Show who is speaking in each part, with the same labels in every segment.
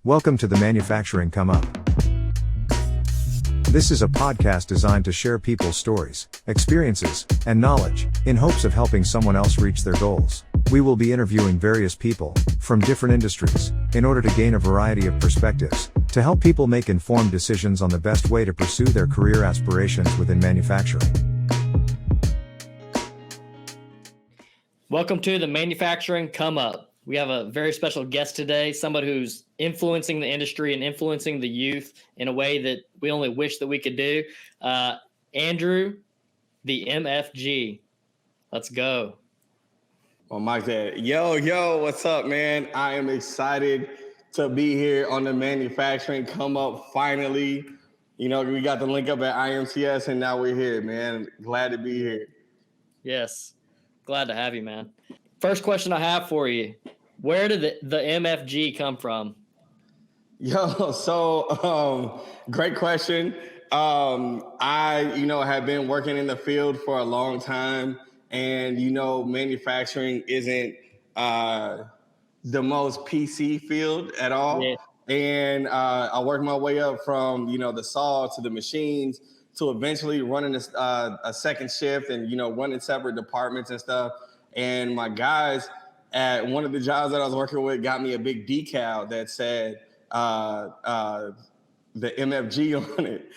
Speaker 1: Welcome to the Manufacturing Come Up. This is a podcast designed to share people's stories, experiences, and knowledge, in hopes of helping someone else reach their goals. We will be interviewing various people, from different industries, in order to gain a variety of perspectives, to help people make informed decisions on the best way to pursue their career aspirations within manufacturing.
Speaker 2: Welcome to the Manufacturing Come Up. We have a very special guest today, somebody who's influencing the industry and influencing the youth in a way that we only wish that we could do. Andrew, the MFG. Let's go.
Speaker 3: Well, Mike said, yo, what's up, man? I am excited to be here on the Manufacturing Come Up finally. You know, we got the link up at IMCS and now we're here, man. Glad to be here.
Speaker 2: Yes. Glad to have you, man. First question I have for you. Where did the MFG come from?
Speaker 3: Great question. I have been working in the field for a long time, and, manufacturing isn't the most PC field at all. Yeah. And I worked my way up from, the saw to the machines to eventually running a second shift and, running separate departments and stuff. And my guys at one of the jobs that I was working with got me a big decal that said the MFG on it.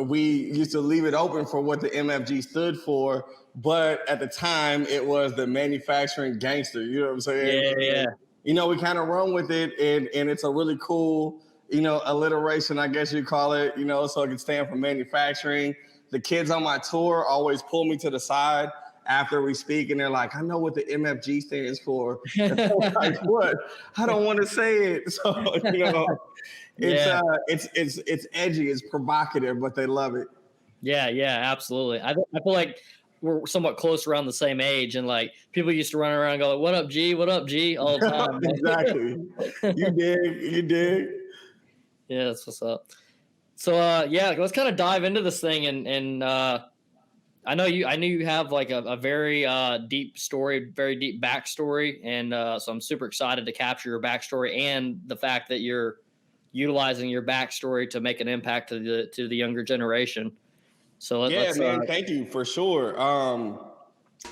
Speaker 3: We used to leave it open for what the MFG stood for. But at the time, it was the manufacturing gangster. You know what I'm saying?
Speaker 2: Yeah.
Speaker 3: We kind of run with it. And it's a really cool, alliteration, I guess you call it, so it can stand for manufacturing. The kids on my tour always pull me to the side after we speak, and they're like, I know what the MFG stands for. And I'm like, what? I don't want to say it. So, it's edgy, it's provocative, but they love it.
Speaker 2: Yeah, absolutely. I feel like we're somewhat close around the same age, and like people used to run around and go, what up, G? What up, G? All the time.
Speaker 3: Exactly. You dig.
Speaker 2: Yeah, that's what's up. So, let's kind of dive into this thing. And I know you have like a very deep story, very deep backstory. And so I'm super excited to capture your backstory and the fact that you're utilizing your backstory to make an impact to the younger generation. So let's
Speaker 3: thank you for sure.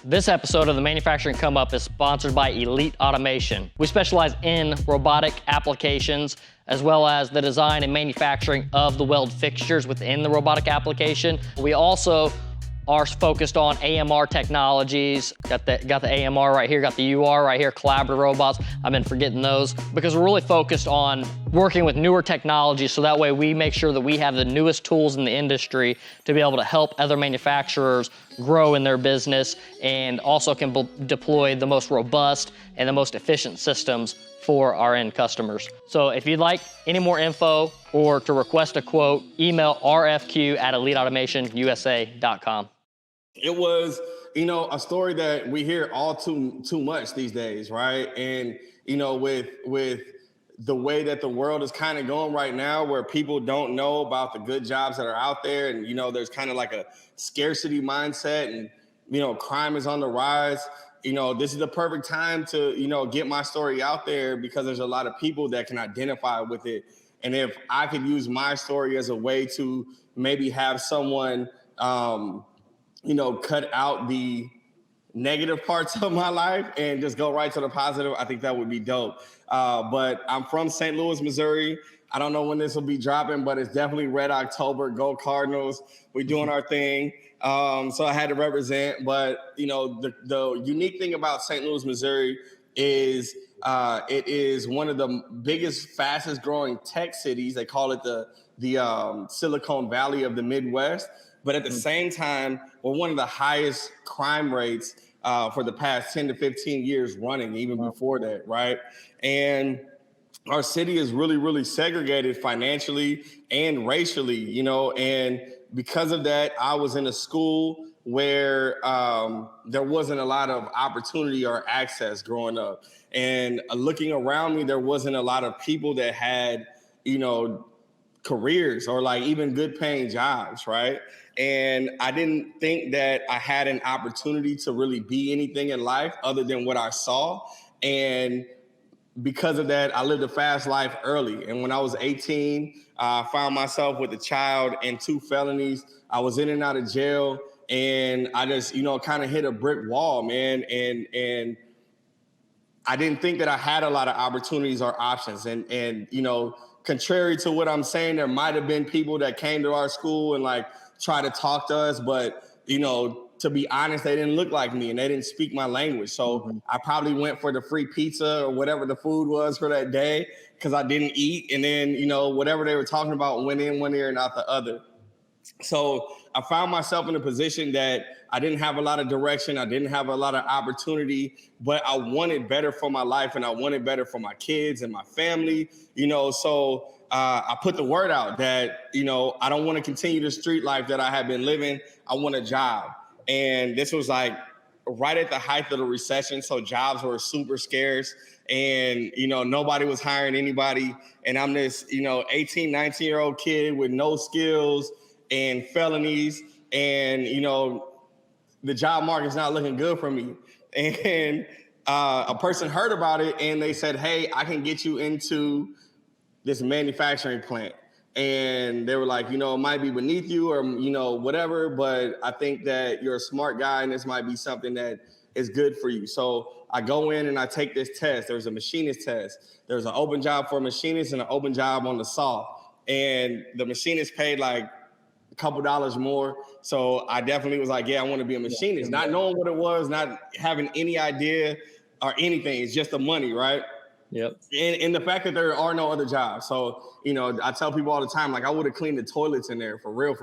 Speaker 2: This episode of the Manufacturing Come Up is sponsored by Elite Automation. We specialize in robotic applications as well as the design and manufacturing of the weld fixtures within the robotic application. We also are focused on AMR technologies. Got the AMR right here, got the UR right here, collaborative robots. I've been forgetting those because we're really focused on working with newer technologies, so that way we make sure that we have the newest tools in the industry to be able to help other manufacturers grow in their business, and also can deploy the most robust and the most efficient systems for our end customers. So if you'd like any more info or to request a quote, email rfq@eliteautomationusa.com.
Speaker 3: It was, a story that we hear all too much these days, right? And, with the way that the world is kind of going right now, where people don't know about the good jobs that are out there. And, there's kind of like a scarcity mindset, and, crime is on the rise. This is the perfect time to, get my story out there, because there's a lot of people that can identify with it. And if I could use my story as a way to maybe have someone, cut out the negative parts of my life and just go right to the positive, I think that would be dope. But I'm from St. Louis, Missouri. I don't know when this will be dropping, but it's definitely Red October. Go Cardinals. We're doing our thing. So I had to represent. But, the unique thing about St. Louis, Missouri is it is one of the biggest, fastest growing tech cities. They call it the Silicon Valley of the Midwest. But at the same time, we're one of the highest crime rates for the past 10 to 15 years running, even before that, right? And our city is really, really segregated financially and racially, and because of that, I was in a school where there wasn't a lot of opportunity or access growing up. And looking around me, there wasn't a lot of people that had, careers or like even good paying jobs, right? And I didn't think that I had an opportunity to really be anything in life other than what I saw. And because of that, I lived a fast life early. And when I was 18, I found myself with a child and 2 felonies. I was in and out of jail, and I just, kind of hit a brick wall, man. And I didn't think that I had a lot of opportunities or options. And contrary to what I'm saying, there might have been people that came to our school and like try to talk to us, but to be honest, they didn't look like me and they didn't speak my language. So I probably went for the free pizza or whatever the food was for that day because I didn't eat. And then, whatever they were talking about went in one ear and out the other. So I found myself in a position that I didn't have a lot of direction. I didn't have a lot of opportunity, but I wanted better for my life and I wanted better for my kids and my family, so I put the word out that, I don't want to continue the street life that I had been living. I want a job. And this was like right at the height of the recession. So jobs were super scarce and, nobody was hiring anybody. And I'm this, 18, 19-year-old kid with no skills and felonies. And, the job market's not looking good for me. And a person heard about it and they said, hey, I can get you into this manufacturing plant. And they were like, it might be beneath you or, whatever, but I think that you're a smart guy and this might be something that is good for you. So I go in and I take this test. There's a machinist test. There's an open job for a machinist and an open job on the saw. And the machinist paid like a couple dollars more. So I definitely was like, yeah, I want to be a machinist, not knowing what it was, not having any idea or anything. It's just the money, right?
Speaker 2: Yep.
Speaker 3: And the fact that there are no other jobs. So, I tell people all the time, like I would have cleaned the toilets in there for real.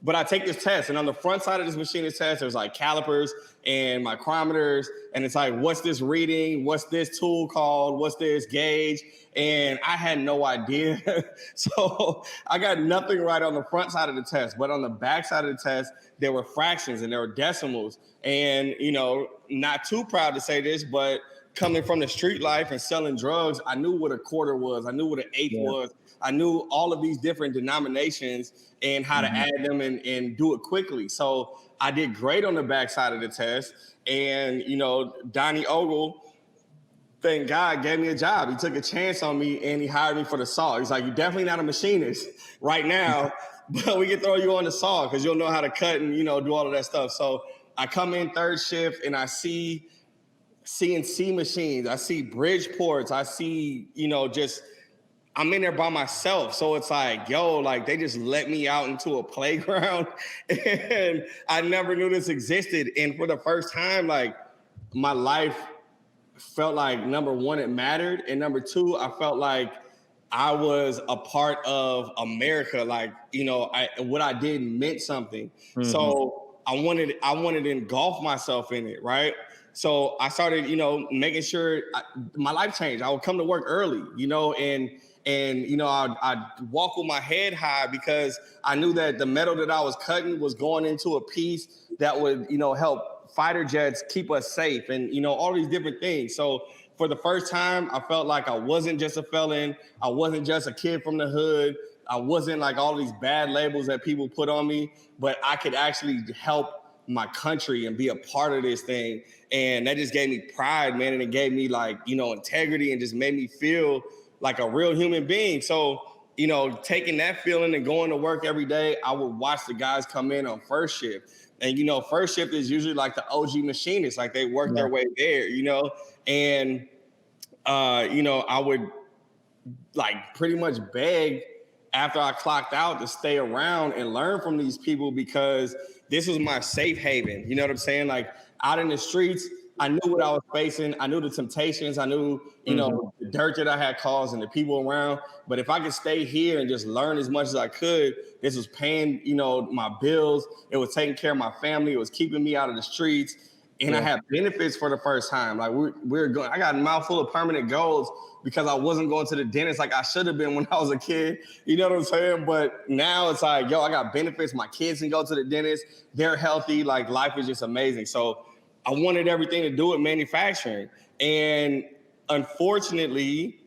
Speaker 3: But I take this test and on the front side of this machinist test, there's like calipers and micrometers. And it's like, what's this reading? What's this tool called? What's this gauge? And I had no idea. So I got nothing right on the front side of the test, but on the back side of the test, there were fractions and there were decimals. And, not too proud to say this, but coming from the street life and selling drugs, I knew what a quarter was. I knew what an eighth was. I knew all of these different denominations and how to add them and do it quickly. So I did great on the backside of the test. And, Donnie Ogle, thank God, gave me a job. He took a chance on me and he hired me for the saw. He's like, you're definitely not a machinist right now, but we can throw you on the saw because you'll know how to cut and, do all of that stuff. So I come in third shift and I see CNC machines. I see Bridgeports. I see, I'm in there by myself. So it's like, like they just let me out into a playground and I never knew this existed. And for the first time, like my life felt like number one, it mattered. And number two, I felt like I was a part of America. Like, what I did meant something. So I wanted to engulf myself in it. Right. So I started, making sure my life changed. I would come to work early, and I'd walk with my head high because I knew that the metal that I was cutting was going into a piece that would, help fighter jets keep us safe and, all these different things. So for the first time, I felt like I wasn't just a felon. I wasn't just a kid from the hood. I wasn't like all these bad labels that people put on me, but I could actually help my country and be a part of this thing. And that just gave me pride, man. And it gave me like, integrity and just made me feel like a real human being. So, taking that feeling and going to work every day, I would watch the guys come in on first shift. And, first shift is usually like the OG machinists, like they work their way there, and, I would like pretty much beg after I clocked out to stay around and learn from these people because this was my safe haven. You know what I'm saying? Like out in the streets, I knew what I was facing. I knew the temptations. I knew, the dirt that I had caused and the people around. But if I could stay here and just learn as much as I could, this was paying, my bills. It was taking care of my family. It was keeping me out of the streets. And I had benefits for the first time. Like we're going, I got a mouthful of permanent goals because I wasn't going to the dentist like I should have been when I was a kid. You know what I'm saying? But now it's like, I got benefits. My kids can go to the dentist. They're healthy. Like life is just amazing. So I wanted everything to do with manufacturing. And unfortunately,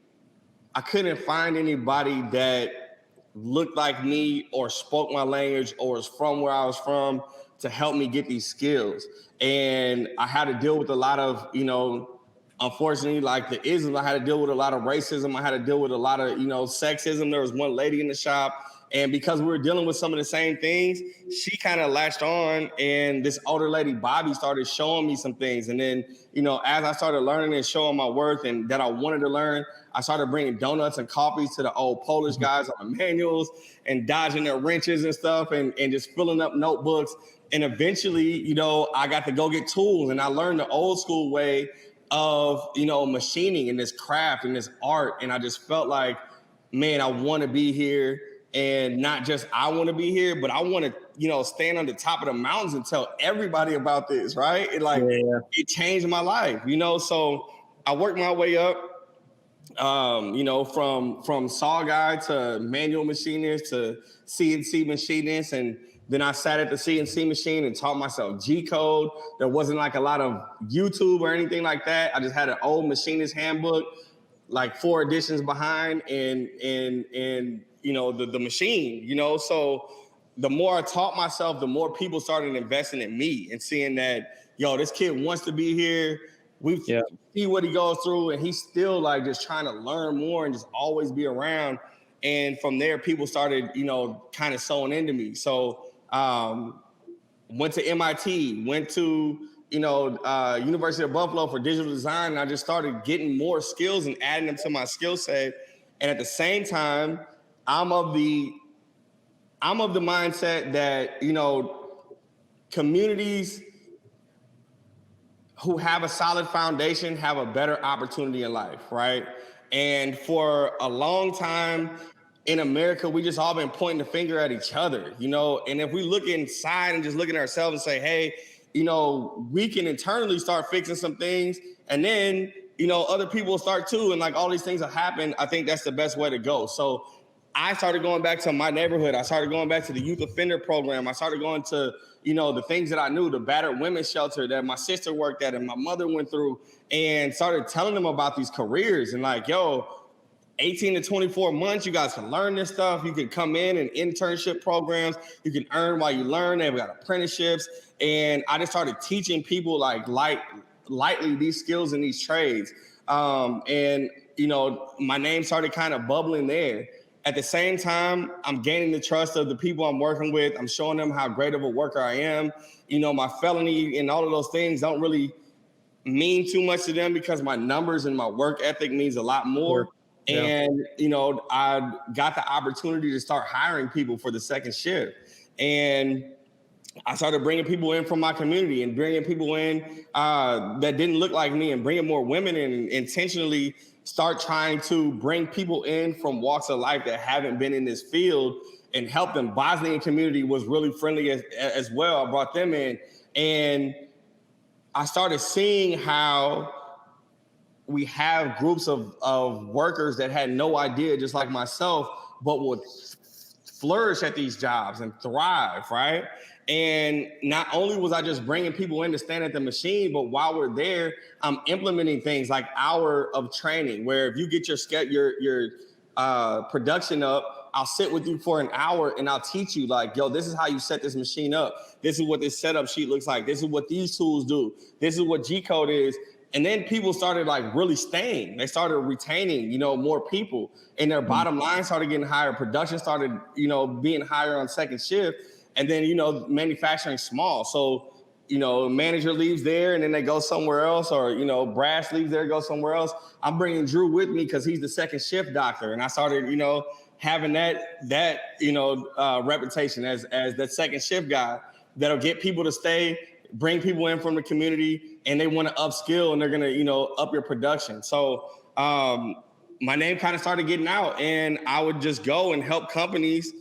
Speaker 3: I couldn't find anybody that looked like me or spoke my language or was from where I was from. to help me get these skills. And I had to deal with a lot of, unfortunately, like the isms. I had to deal with a lot of racism. I had to deal with a lot of, sexism. There was one lady in the shop, and because we were dealing with some of the same things, she kind of latched on, and this older lady, Bobby, started showing me some things. And then, as I started learning and showing my worth and that I wanted to learn, I started bringing donuts and coffees to the old Polish guys on the manuals and dodging their wrenches and stuff, and just filling up notebooks. And eventually, I got to go get tools, and I learned the old school way of, machining and this craft and this art. And I just felt like, man, I want to be here. And not just I want to be here, but I want to, stand on the top of the mountains and tell everybody about this, right? It changed my life, So I worked my way up, from saw guy to manual machinist to CNC machinist. And then I sat at the CNC machine and taught myself G code. There wasn't like a lot of YouTube or anything like that. I just had an old machinist handbook, like 4 editions behind, and the machine, So the more I taught myself, the more people started investing in me and seeing that, this kid wants to be here. We see what he goes through, and he's still like just trying to learn more and just always be around. And from there, people started, kind of sewing into me. So went to MIT, went to, University of Buffalo for digital design. And I just started getting more skills and adding them to my skill set. And at the same time, I'm of the mindset that, communities who have a solid foundation have a better opportunity in life, right? And for a long time in America, we just all been pointing the finger at each other, And if we look inside and just look at ourselves and say, hey, we can internally start fixing some things, and then, other people will start too, and like all these things will happen. I think that's the best way to go. So I started going back to my neighborhood. I started going back to the youth offender program. I started going to, the things that I knew, the battered women's shelter that my sister worked at and my mother went through, and started telling them about these careers and like, 18 to 24 months, you guys can learn this stuff. You can come in and internship programs. You can earn while you learn. They've got apprenticeships. And I just started teaching people lightly these skills and these trades. And my name started kind of bubbling there. At the same time, I'm gaining the trust of the people I'm working with. I'm showing them how great of a worker I am. My felony and all of those things don't really mean too much to them because my numbers and my work ethic means a lot more. Sure. Yeah. And, I got the opportunity to start hiring people for the second shift. And I started bringing people in from my community and bringing people in that didn't look like me, and bringing more women in, and intentionally start trying to bring people in from walks of life that haven't been in this field and help them. Bosnian community was really friendly as well. I brought them in, and I started seeing how we have groups of workers that had no idea, just like myself, but would flourish at these jobs and thrive, right? And not only was I just bringing people in to stand at the machine, but while we're there, I'm implementing things like hour of training, where if you get your production up, I'll sit with you for an hour and I'll teach you like, this is how you set this machine up. This is what this setup sheet looks like. This is what these tools do. This is what G code is. And then people started like really staying. They started retaining, more people, and their bottom line started getting higher. Production started, being higher on second shift. And then, manufacturing small. So, manager leaves there and then they go somewhere else, or, brass leaves there, go somewhere else. I'm bringing Drew with me because he's the second shift doctor. And I started, having that reputation as that second shift guy that'll get people to stay, bring people in from the community, and they want to upskill, and they're going to, up your production. So my name kind of started getting out, and I would just go and help companies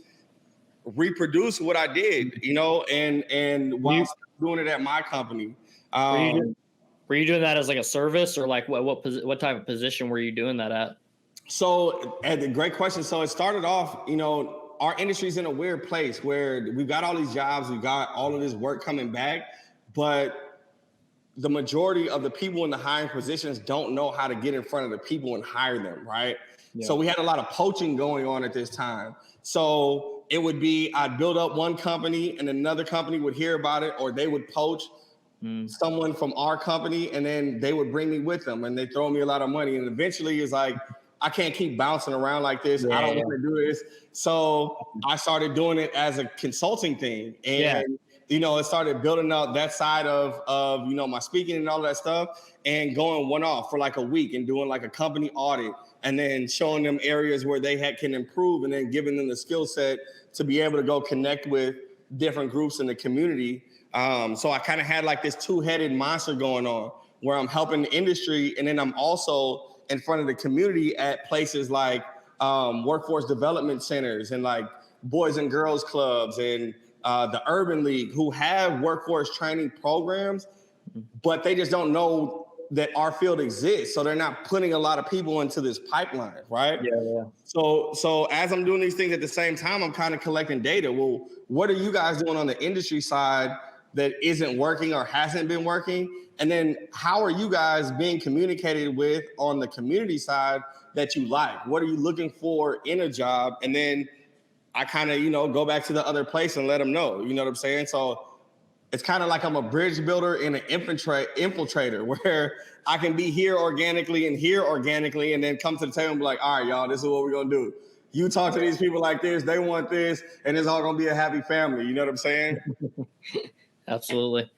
Speaker 3: reproduce what I did, and while doing it at my company.
Speaker 2: Were you doing that as like a service, or like what type of position were you doing that at?
Speaker 3: So, great question. So it started off, our industry's in a weird place where we've got all these jobs, we've got all of this work coming back, but the majority of the people in the hiring positions don't know how to get in front of the people and hire them, right? Yeah. So we had a lot of poaching going on at this time. So it would be, I'd build up one company and another company would hear about it, or they would poach someone from our company, and then they would bring me with them and they throw me a lot of money. And eventually it's like, I can't keep bouncing around like this. I don't want to do this. So I started doing it as a consulting thing. And, it started building up that side of, my speaking and all that stuff, and going one off for like a week and doing like a company audit, and then showing them areas where they can improve, and then giving them the skill set to be able to go connect with different groups in the community. So I kind of had like this two-headed monster going on, where I'm helping the industry, and then I'm also in front of the community at places like workforce development centers and like Boys and Girls Clubs and the Urban League, who have workforce training programs, but they just don't know that our field exists. So they're not putting a lot of people into this pipeline, right? So as I'm doing these things at the same time, I'm kind of collecting data. Well, what are you guys doing on the industry side that isn't working or hasn't been working? And then how are you guys being communicated with on the community side that you like? What are you looking for in a job? And then I kind of, go back to the other place and let them know, you know what I'm saying? So it's kind of like I'm a bridge builder and an infiltrator, where I can be here organically and here organically, and then come to the table and be like, all right, y'all, this is what we're going to do. You talk to these people like this, they want this, and it's all going to be a happy family. You know what I'm saying?
Speaker 2: Absolutely.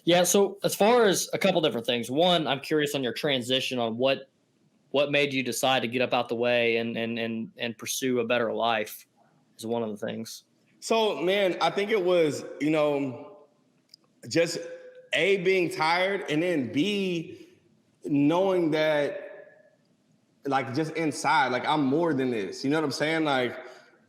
Speaker 2: Yeah. So as far as a couple different things, one, I'm curious on your transition on what made you decide to get up out the way and pursue a better life is one of the things.
Speaker 3: So, man, I think it was, just A, being tired, and then B, knowing that, like, just inside, like, I'm more than this. You know what I'm saying? Like,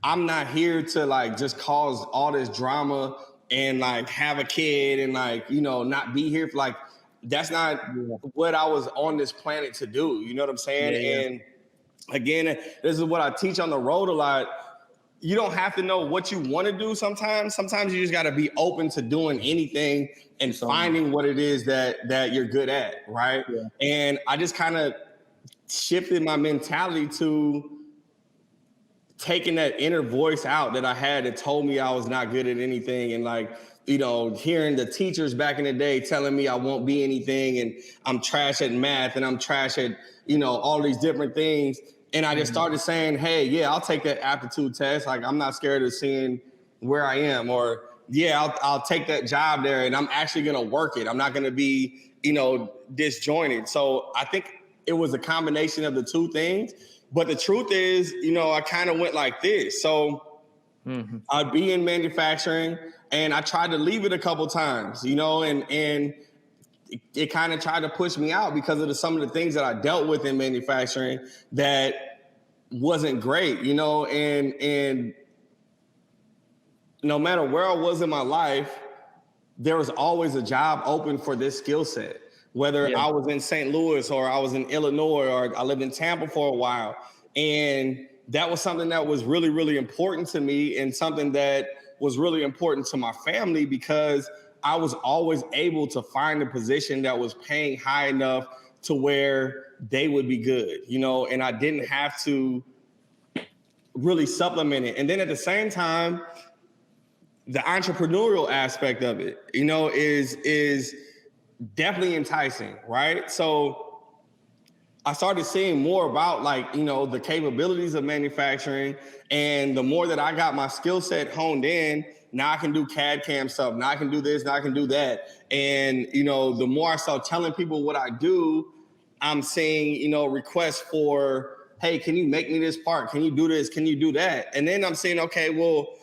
Speaker 3: I'm not here to, like, just cause all this drama and, like, have a kid and, like, not be here for, like, that's not what I was on this planet to do. You know what I'm saying? And again, this is what I teach on the road a lot. You don't have to know what you want to do sometimes. Sometimes you just got to be open to doing anything and finding what it is that you're good at, right? And I just kind of shifted my mentality to taking that inner voice out that I had that told me I was not good at anything, and like, hearing the teachers back in the day telling me I won't be anything, and I'm trash at math, and I'm trash at, all these different things. And I just started saying, hey, yeah, I'll take that aptitude test. Like, I'm not scared of seeing where I am, or I'll take that job there, and I'm actually going to work it. I'm not going to be, disjointed. So I think it was a combination of the two things. But the truth is, I kind of went like this. So I'd be in manufacturing, and I tried to leave it a couple times, and it kind of tried to push me out because of some of the things that I dealt with in manufacturing that wasn't great, and no matter where I was in my life, there was always a job open for this skill set, whether I was in St. Louis or I was in Illinois or I lived in Tampa for a while. And that was something that was really, really important to me, and something that was really important to my family, because I was always able to find a position that was paying high enough to where they would be good, and I didn't have to really supplement it. And then at the same time, the entrepreneurial aspect of it, is definitely enticing, right? So I started seeing more about, like, the capabilities of manufacturing, and the more that I got my skill set honed in, now I can do CAD CAM stuff. Now I can do this. Now I can do that. And, the more I start telling people what I do, I'm seeing, requests for, hey, can you make me this part? Can you do this? Can you do that? And then I'm saying, okay, well,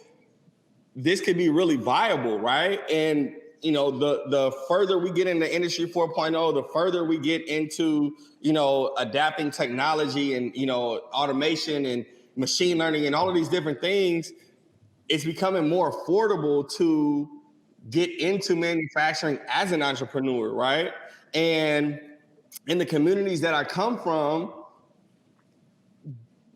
Speaker 3: this could be really viable, right? And, the further we get into Industry 4.0, the further we get into, adapting technology and, automation and machine learning and all of these different things, it's becoming more affordable to get into manufacturing as an entrepreneur, right? And in the communities that I come from,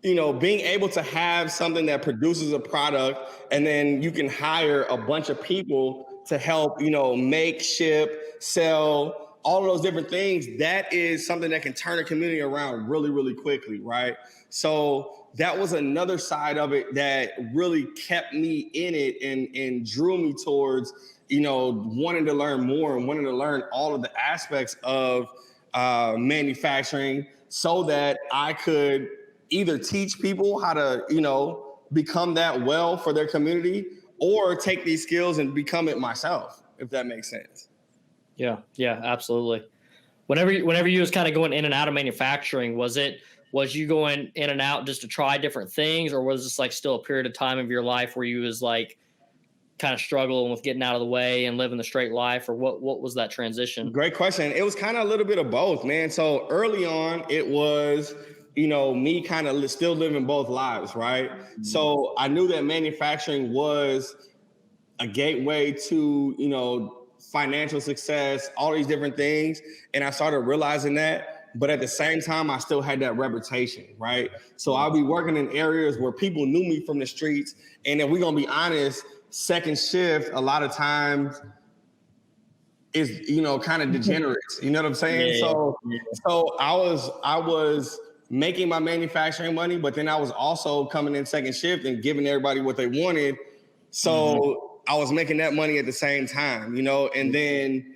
Speaker 3: being able to have something that produces a product, and then you can hire a bunch of people to help, make, ship, sell, all of those different things, that is something that can turn a community around really, really quickly, right? So that was another side of it that really kept me in it and drew me towards, wanting to learn more and wanting to learn all of the aspects of manufacturing so that I could either teach people how to, become that well for their community, or take these skills and become it myself, if that makes sense.
Speaker 2: Yeah, absolutely. Whenever you was kind of going in and out of manufacturing, was you going in and out just to try different things, or was this like still a period of time of your life where you was like kind of struggling with getting out of the way and living the straight life, or what was that transition?
Speaker 3: Great question. It was kind of a little bit of both, man. So early on, it was, me kind of still living both lives, right? Mm-hmm. So I knew that manufacturing was a gateway to, financial success, all these different things. And I started realizing that. But at the same time, I still had that reputation, right? So I'll be working in areas where people knew me from the streets. And if we're going to be honest, second shift, a lot of times is, kind of degenerates. You know what I'm saying?
Speaker 2: Yeah.
Speaker 3: So I was making my manufacturing money, but then I was also coming in second shift and giving everybody what they wanted. So I was making that money at the same time, and then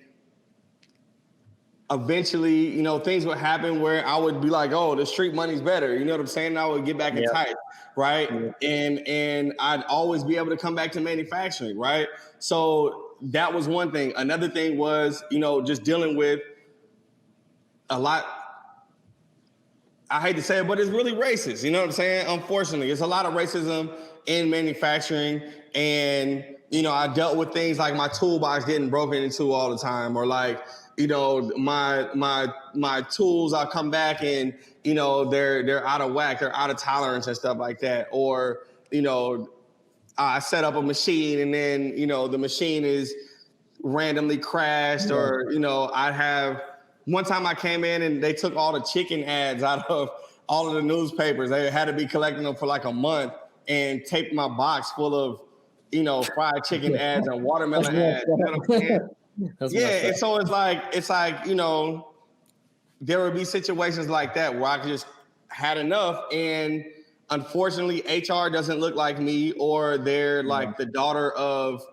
Speaker 3: eventually, things would happen where I would be like, oh, the street money's better. You know what I'm saying? And I would get back in tight, right? Yeah. And I'd always be able to come back to manufacturing, right? So that was one thing. Another thing was, just dealing with a lot. I hate to say it, but it's really racist. You know what I'm saying? Unfortunately, it's a lot of racism in manufacturing. And, I dealt with things like my toolbox getting broken into all the time, or like, my tools, I'll come back and, they're out of whack, they're out of tolerance and stuff like that. Or, I set up a machine and then, the machine is randomly crashed, or, I'd have, one time I came in and they took all the chicken ads out of all of the newspapers. They had to be collecting them for like a month and taped my box full of, fried chicken ads and watermelon ads. You know what I'm saying? Yeah. And so it's like, there would be situations like that where I just had enough. And unfortunately, HR doesn't look like me, or they're like the daughter of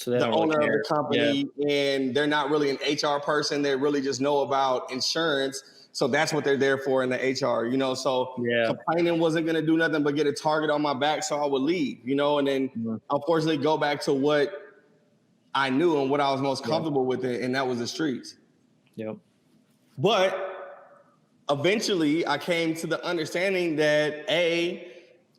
Speaker 3: the owner of the company, and they're not really an HR person. They really just know about insurance. So that's what they're there for in the HR, so complaining wasn't going to do nothing but get a target on my back. So I would leave, and then unfortunately go back to what I knew and what I was most comfortable with, and that was the streets.
Speaker 2: Yep.
Speaker 3: But eventually I came to the understanding that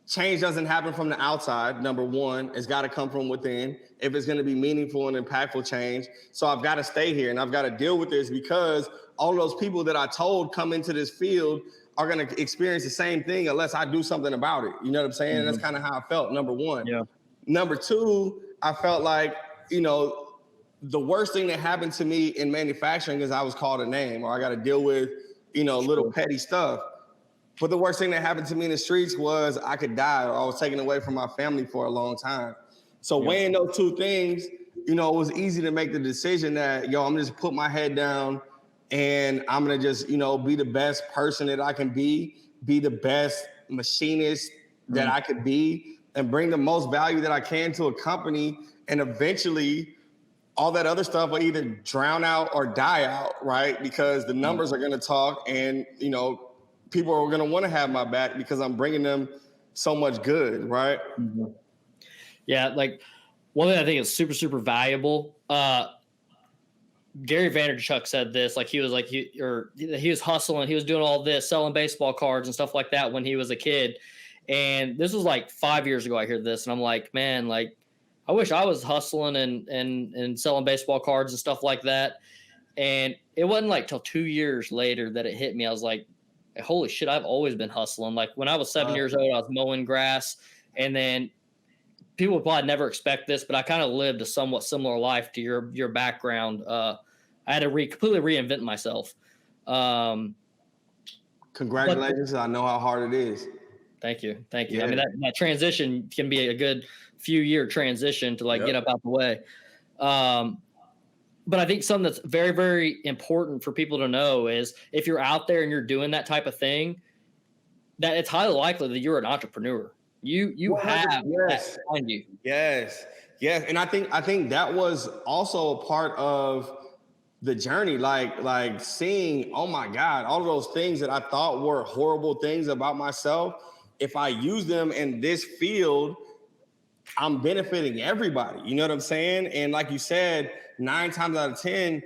Speaker 3: change doesn't happen from the outside. Number one, it's got to come from within if it's going to be meaningful and impactful change. So I've got to stay here and I've got to deal with this, because all those people that I told come into this field are going to experience the same thing unless I do something about it. You know what I'm saying? And that's kind of how I felt, number one. Yeah. Number two, I felt like, the worst thing that happened to me in manufacturing is I was called a name, or I got to deal with, little petty stuff. But the worst thing that happened to me in the streets was I could die, or I was taken away from my family for a long time. So weighing those two things, it was easy to make the decision that, I'm just put my head down and I'm going to just, be the best person that I can be the best machinist that I could be, and bring the most value that I can to a company. And eventually all that other stuff will either drown out or die out, right? Because the numbers are going to talk, and, people are going to want to have my back because I'm bringing them so much good, right?
Speaker 2: Mm-hmm. Yeah, like one thing I think is super, super valuable. Gary Vaynerchuk said this, like he was hustling, he was doing all this, selling baseball cards and stuff like that when he was a kid. And this was like 5 years ago I heard this, and I'm like, man, like I wish I was hustling and selling baseball cards and stuff like that. And it wasn't like till 2 years later that it hit me. I was like, holy shit, I've always been hustling. Like when I was 7 years old, I was mowing grass, and then people would probably never expect this, but I kind of lived a somewhat similar life to your background. I had to completely reinvent myself.
Speaker 3: Congratulations. I know how hard it is.
Speaker 2: Thank you. Yeah. I mean, that transition can be a good few year transition to get up out the way. But I think something that's very, very important for people to know is if you're out there and you're doing that type of thing, that it's highly likely that you're an entrepreneur. You have that
Speaker 3: Yes.
Speaker 2: behind you.
Speaker 3: Yes. Yes. And I think that was also a part of the journey, like seeing, oh my God, all of those things that I thought were horrible things about myself, if I use them in this field, I'm benefiting everybody. You know what I'm saying? And like you said, 9 times out of 10,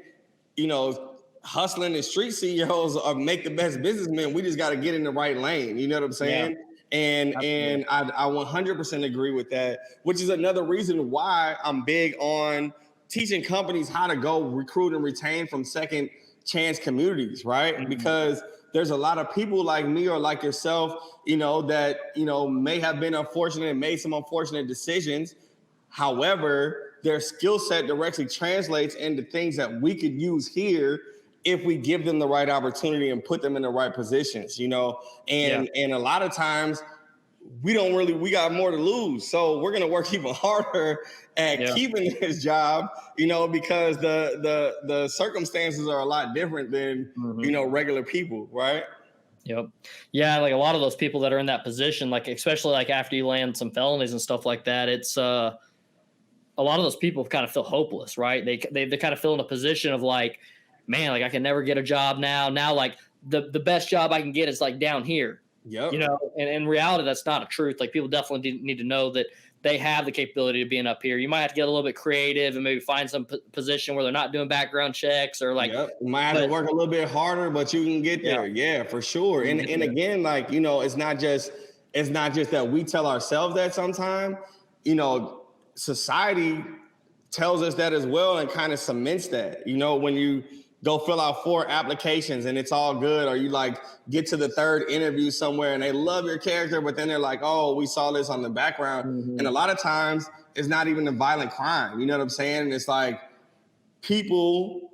Speaker 3: hustling and street CEOs are make the best businessmen. We just got to get in the right lane. You know what I'm
Speaker 2: Yeah,
Speaker 3: saying? And
Speaker 2: absolutely.
Speaker 3: and I 100% agree with that, which is another reason why I'm big on teaching companies how to go recruit and retain from second chance communities, right?
Speaker 2: Mhm.
Speaker 3: Because there's a lot of people like me or like yourself, that may have been unfortunate and made some unfortunate decisions. However, their skill set directly translates into things that we could use here if we give them the right opportunity and put them in the right positions,
Speaker 2: Yeah,
Speaker 3: and a lot of times we got more to lose. So we're gonna work even harder at
Speaker 2: yeah.
Speaker 3: keeping this job, because the circumstances are a lot different than
Speaker 2: Mhm.
Speaker 3: regular people, right?
Speaker 2: Yep. Yeah, like a lot of those people that are in that position, like especially like after you land some felonies and stuff like that, it's a lot of those people kind of feel hopeless, right? They kind of feel in a position of like, man, like I can never get a job now. Now, like the best job I can get is like down here,
Speaker 3: Yep.
Speaker 2: And in reality, that's not a truth. Like people definitely need to know that they have the capability of being up here. You might have to get a little bit creative and maybe find some position where they're not doing background checks or like,
Speaker 3: Yep. You might have to
Speaker 2: but
Speaker 3: work a little bit harder, but you can get
Speaker 2: yeah,
Speaker 3: there. Yeah, for sure.
Speaker 2: you can
Speaker 3: And
Speaker 2: get
Speaker 3: and
Speaker 2: there.
Speaker 3: again, like, it's not just that we tell ourselves that sometimes, society tells us that as well and kind of cements that. When you go fill out 4 applications and it's all good, or you like get to the third interview somewhere and they love your character, but then they're like, oh, we saw this on the background. And a
Speaker 2: Mhm.
Speaker 3: lot of times it's not even a violent crime. You know what I'm saying? And it's like people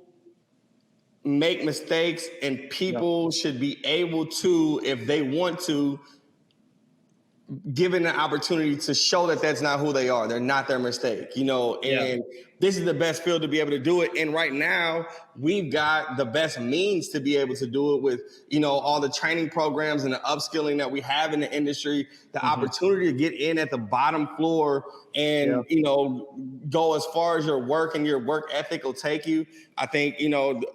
Speaker 3: make mistakes and
Speaker 2: Yeah.
Speaker 3: people should be able to, if they want to, given the opportunity to show that that's not who they are. They're not their mistake,
Speaker 2: Yeah.
Speaker 3: and this is the best field to be able to do it. And right now, we've got the best means to be able to do it with, all the training programs and the upskilling that we have in the industry, the
Speaker 2: Mhm.
Speaker 3: opportunity to get in at the bottom floor
Speaker 2: Yeah.
Speaker 3: and, go as far as your work and your work ethic will take you. I think,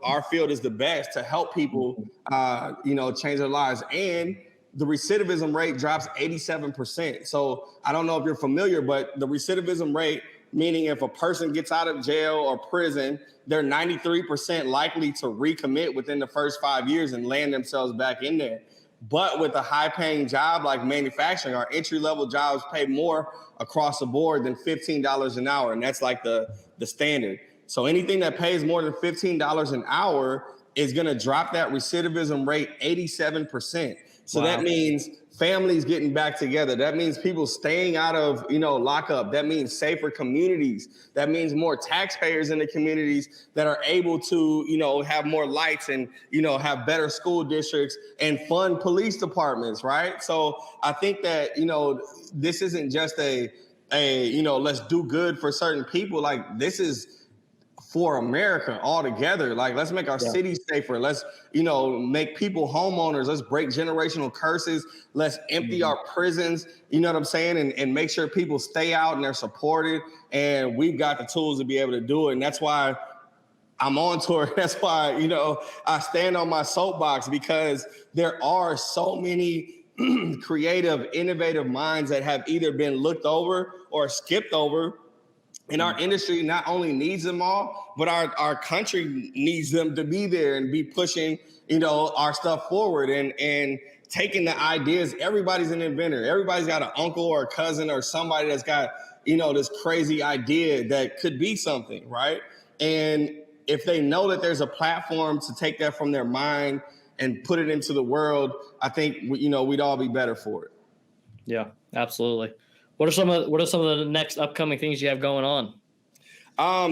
Speaker 3: our field is the best to help people,
Speaker 2: Mhm.
Speaker 3: change their lives. And the recidivism rate drops 87%. So I don't know if you're familiar, but the recidivism rate, meaning if a person gets out of jail or prison, they're 93% likely to recommit within the first 5 years and land themselves back in there. But with a high paying job like manufacturing, our entry level jobs pay more across the board than $15 an hour. And that's like the standard. So anything that pays more than $15 an hour is going to drop that recidivism rate 87%. So that
Speaker 2: Wow.
Speaker 3: means families getting back together. That means people staying out of, lockup. That means safer communities. That means more taxpayers in the communities that are able to, have more lights and, have better school districts and fund police departments, right? So I think that, this isn't just let's do good for certain people. Like this is for America altogether. Like, let's make our
Speaker 2: Yeah.
Speaker 3: cities safer. Let's, make people homeowners. Let's break generational curses. Let's empty
Speaker 2: Mhm.
Speaker 3: our prisons. You know what I'm saying? And make sure people stay out and they're supported. And we've got the tools to be able to do it. And that's why I'm on tour. That's why, I stand on my soapbox, because there are so many creative, innovative minds that have either been looked over or skipped over. And our industry not only needs them all, but our country needs them to be there and be pushing, our stuff forward and taking the ideas. Everybody's an inventor. Everybody's got an uncle or a cousin or somebody that's got, this crazy idea that could be something, right? And if they know that there's a platform to take that from their mind and put it into the world, I think, we'd all be better for it.
Speaker 2: Yeah, absolutely. What are some of the next upcoming things you have going on?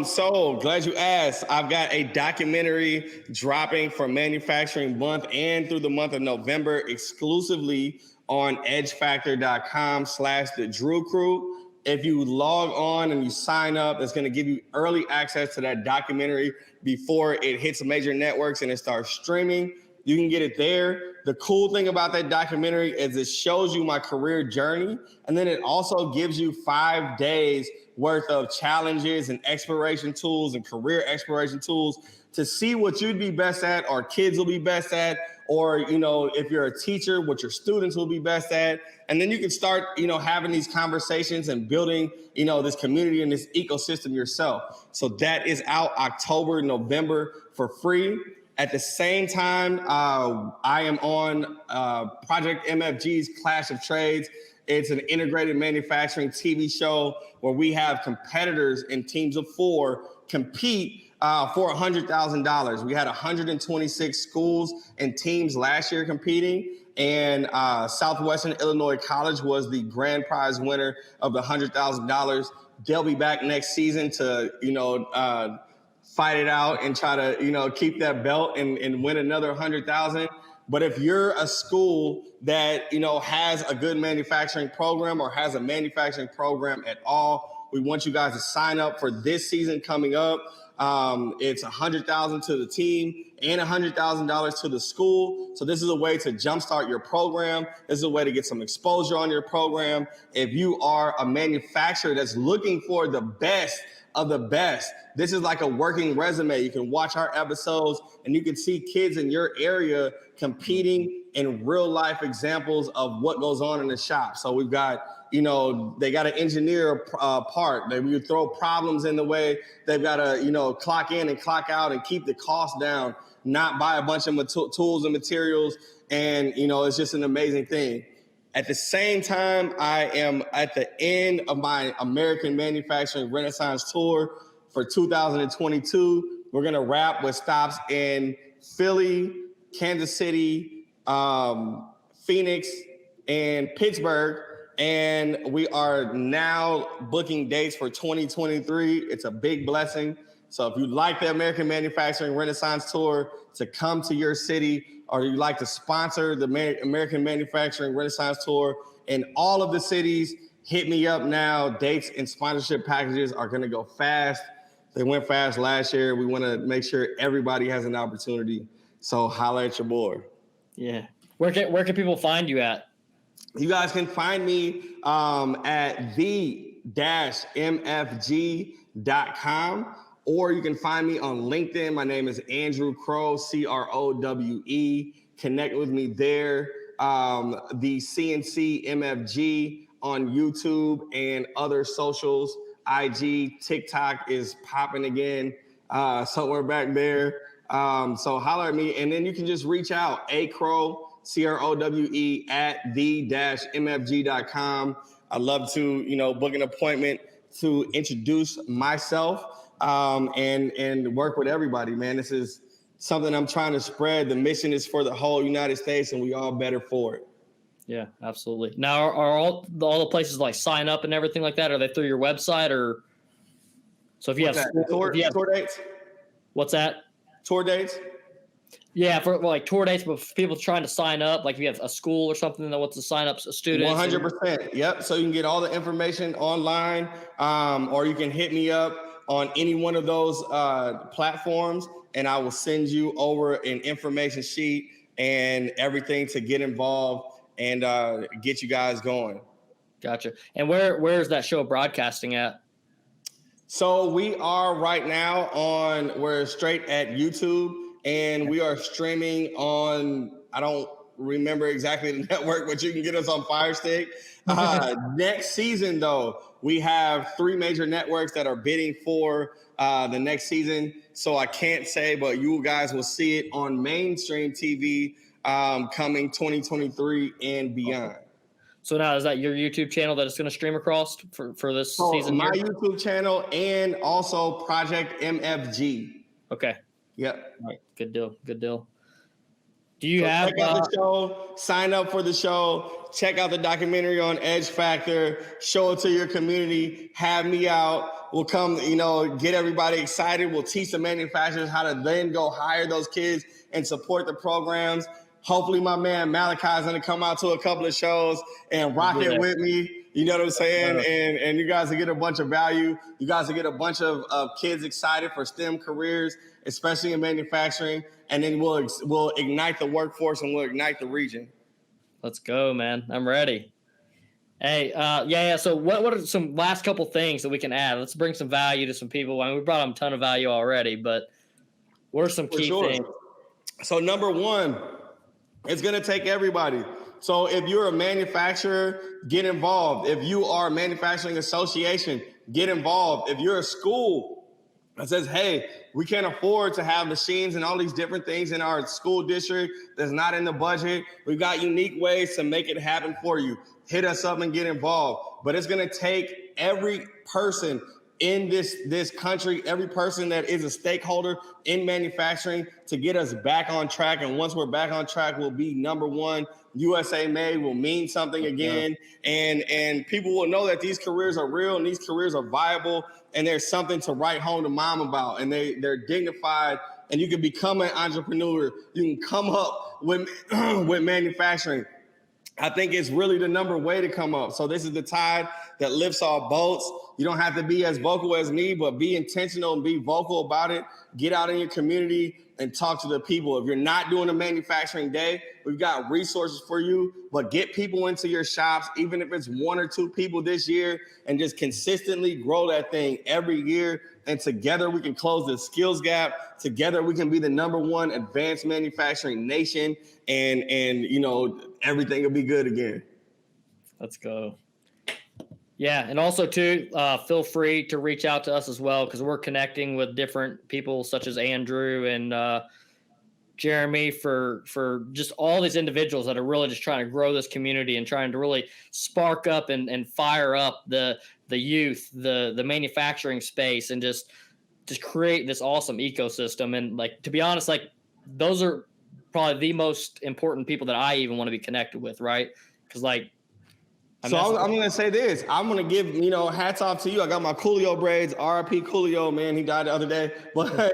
Speaker 3: So glad you asked. I've got a documentary dropping for Manufacturing Month and through the month of November exclusively on edgefactor.com/the Drew Crew. If you log on and you sign up, it's going to give you early access to that documentary before it hits major networks and it starts streaming. You can get it there. The cool thing about that documentary is it shows you my career journey, and then it also gives you 5 days worth of challenges and exploration tools and career exploration tools to see what you'd be best at, or kids will be best at, or, you know, if you're a teacher, what your students will be best at. And then you can start, you know, having these conversations and building, you know, this community and this ecosystem yourself. So that is out October, November for free. At the same time, I am on Project MFG's Clash of Trades. It's an integrated manufacturing TV show where we have competitors in teams of 4 compete for $100,000. We had 126 schools and teams last year competing, and Southwestern Illinois College was the grand prize winner of the $100,000. They'll be back next season to, you know, fight it out and try to, you know, keep that belt and win another 100,000. But if you're a school that, you know, has a good manufacturing program or has a manufacturing program at all, we want you guys to sign up for this season coming up. It's $100,000 to the team and $100,000 to the school. So this is a way to jumpstart your program. This is a way to get some exposure on your program. If you are a manufacturer that's looking for the best of the best, this is like a working resume. You can watch our episodes and you can see kids in your area competing in real life examples of what goes on in the shop. So we've got, you know, they got to engineer a part. They would throw problems in the way. They've got to, you know, clock in and clock out and keep the cost down, not buy a bunch of tools and materials. And, you know, it's just an amazing thing. At the same time, I am at the end of my American Manufacturing Renaissance Tour for 2022. We're going to wrap with stops in Philly, Kansas City, Phoenix, and Pittsburgh. And we are now booking dates for 2023. It's a big blessing. So if you'd like the American Manufacturing Renaissance Tour to come to your city, or you'd like to sponsor the American Manufacturing Renaissance Tour in all of the cities, hit me up now. Dates and sponsorship packages are going to go fast. They went fast last year. We want to make sure everybody has an opportunity. So holla at your boy.
Speaker 2: Yeah. Where can people find you at?
Speaker 3: You guys can find me at the-mfg.com, or you can find me on LinkedIn. My name is Andrew Crowe, Crowe. Connect with me there. The CNC MFG on YouTube and other socials. IG, TikTok is popping again. Somewhere back there. So holler at me, and then you can just reach out, Crowe, Crowe at the-mfg.com. I'd love to, you know, book an appointment to introduce myself and work with everybody, man. This is something I'm trying to spread. The mission is for the whole United States, and we all better for it.
Speaker 2: Yeah, absolutely. Now, are all the places like sign up and everything like that? Are they through your website, or so if you
Speaker 3: tour dates?
Speaker 2: What's that?
Speaker 3: Tour dates?
Speaker 2: Yeah, for like tour dates, but for people trying to sign up, like if you have a school or something that wants to sign up a student.
Speaker 3: 100%. Yep. So you can get all the information online, or you can hit me up on any one of those platforms, and I will send you over an information sheet and everything to get involved and get you guys going. Gotcha.
Speaker 2: And where is that show broadcasting at?
Speaker 3: So we are right now we're straight at YouTube, and we are streaming on, I don't remember exactly the network, but you can get us on Fire Stick. Next season, though, we have 3 major networks that are bidding for the next season. So I can't say, but you guys will see it on mainstream TV coming 2023 and beyond.
Speaker 2: So now is that your YouTube channel that it's going to stream across for this season?
Speaker 3: My YouTube channel and also Project MFG.
Speaker 2: Okay.
Speaker 3: Yep.
Speaker 2: All right. Good deal. Good deal. Do you have
Speaker 3: check out the show, sign up for the show, check out the documentary on Edge Factor, show it to your community, have me out. We'll come, you know, get everybody excited. We'll teach the manufacturers how to then go hire those kids and support the programs. Hopefully my man Malachi is going to come out to a couple of shows and rock it with me. You know what I'm saying?
Speaker 2: Yeah.
Speaker 3: And you guys will get a bunch of value. You guys will get a bunch of kids excited for STEM careers, especially in manufacturing. And then we'll ignite the workforce and we'll ignite the region.
Speaker 2: Let's go, man. I'm ready. Hey, yeah. So what are some last couple things that we can add? Let's bring some value to some people. I mean, we brought them a ton of value already, but what are some key things?
Speaker 3: So number one, it's going to take everybody. So if you're a manufacturer, get involved. If you are a manufacturing association, get involved. If you're a school that says, hey, we can't afford to have machines and all these different things in our school district that's not in the budget, we've got unique ways to make it happen for you. Hit us up and get involved. But it's going to take every person in this country, every person that is a stakeholder in manufacturing to get us back on track. And once we're back on track, we'll be number one. USA made will mean something again. And people will know that these careers are real and these careers are viable. And there's something to write home to mom about. And they're dignified. And you can become an entrepreneur. You can come up with manufacturing. I think it's really the number way to come up. So this is the tide that lifts all boats. You don't have to be as vocal as me, but be intentional and be vocal about it. Get out in your community and talk to the people. If you're not doing a manufacturing day, we've got resources for you, but get people into your shops, even if it's 1 or 2 people this year, and just consistently grow that thing every year. And together we can close the skills gap. Together we can be the number one advanced manufacturing nation, and everything will be good again.
Speaker 2: Let's go. Yeah, and also too, feel free to reach out to us as well, because we're connecting with different people such as Andrew and Jeremy for just all these individuals that are really just trying to grow this community and trying to really spark up and fire up the youth, the manufacturing space, and just create this awesome ecosystem. And like, to be honest, like those are probably the most important people that I even want to be connected with, right? Because like, I'm
Speaker 3: going to say this. I'm going to give, hats off to you. I got my Coolio braids, RIP Coolio, man. He died the other day. But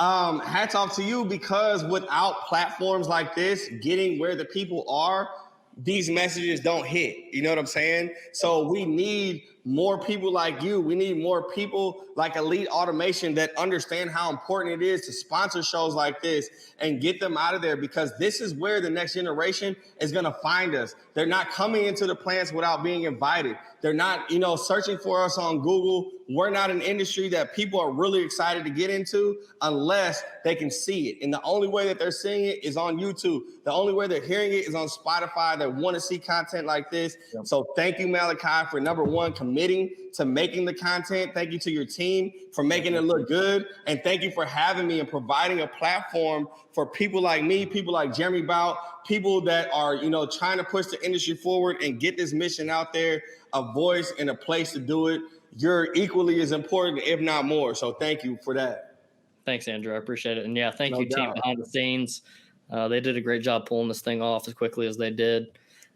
Speaker 3: hats off to you, because without platforms like this, getting where the people are, these messages don't hit. You know what I'm saying? So we need more people like you. We need more people like Elite Automation that understand how important it is to sponsor shows like this and get them out of there, because this is where the next generation is going to find us. They're not coming into the plants without being invited. They're not, searching for us on Google. We're not an industry that people are really excited to get into unless they can see it. And the only way that they're seeing it is on YouTube. The only way they're hearing it is on Spotify. They want to see content like this. Yep. So thank you, Malachi, for number one, committing to making the content. Thank you to your team for making it look good. And thank you for having me and providing a platform for people like me, people like Jeremy Bout, people that are, trying to push the industry forward and get this mission out there, a voice and a place to do it. You're equally as important, if not more. So thank you for that.
Speaker 2: Thanks, Andrew. I appreciate it. And yeah, thank you, team behind the scenes. They did a great job pulling this thing off as quickly as they did.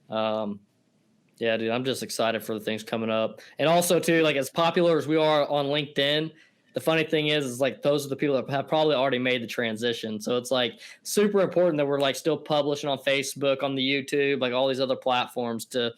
Speaker 2: Yeah, dude, I'm just excited for the things coming up. And also, too, like as popular as we are on LinkedIn, the funny thing is like those are the people that have probably already made the transition. So it's like super important that we're like still publishing on Facebook, on the YouTube, like all these other platforms to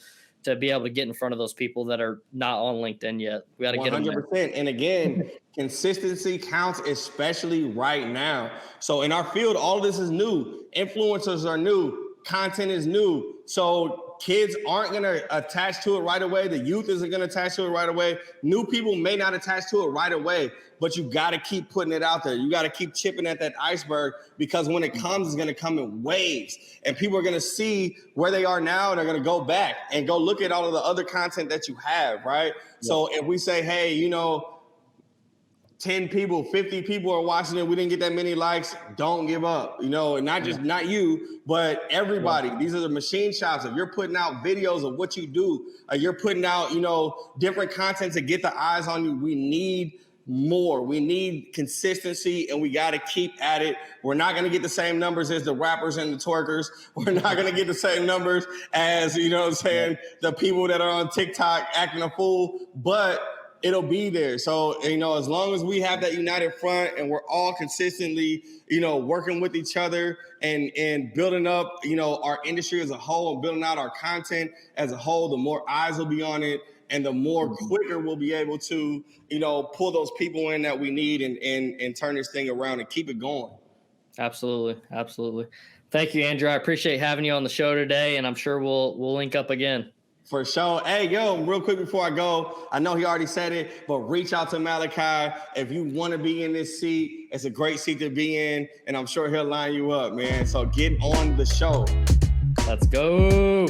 Speaker 2: be able to get in front of those people that are not on LinkedIn yet. We got to get them there.
Speaker 3: 100%. And again, consistency counts, especially right now. So in our field, all of this is new. Influencers are new. Content is new. So kids aren't going to attach to it right away. The youth isn't going to attach to it right away. New people may not attach to it right away, but you got to keep putting it out there. You got to keep chipping at that iceberg, because when it comes, it's going to come in waves, and people are going to see where they are now, and they're going to go back and go look at all of the other content that you have, right? Yeah. So if we say, hey, 10 people, 50 people are watching it, we didn't get that many likes, don't give up, and not you, but everybody. Yeah. These are the machine shops. If you're putting out videos of what you do, you're putting out, different content to get the eyes on you, we need more. We need consistency, and we got to keep at it. We're not going to get the same numbers as the rappers and the twerkers. We're not going to get the same numbers as, the people that are on TikTok acting a fool, but it'll be there. So, as long as we have that united front and we're all consistently, working with each other and building up, our industry as a whole and building out our content as a whole, the more eyes will be on it and the more quicker we'll be able to, pull those people in that we need and turn this thing around and keep it going.
Speaker 2: Absolutely. Absolutely. Thank you, Andrew. I appreciate having you on the show today, and I'm sure we'll link up again.
Speaker 3: For sure. Hey, real quick before I go, I know he already said it, but reach out to Malachi. If you want to be in this seat, it's a great seat to be in, and I'm sure he'll line you up, man. So get on the show.
Speaker 2: Let's go.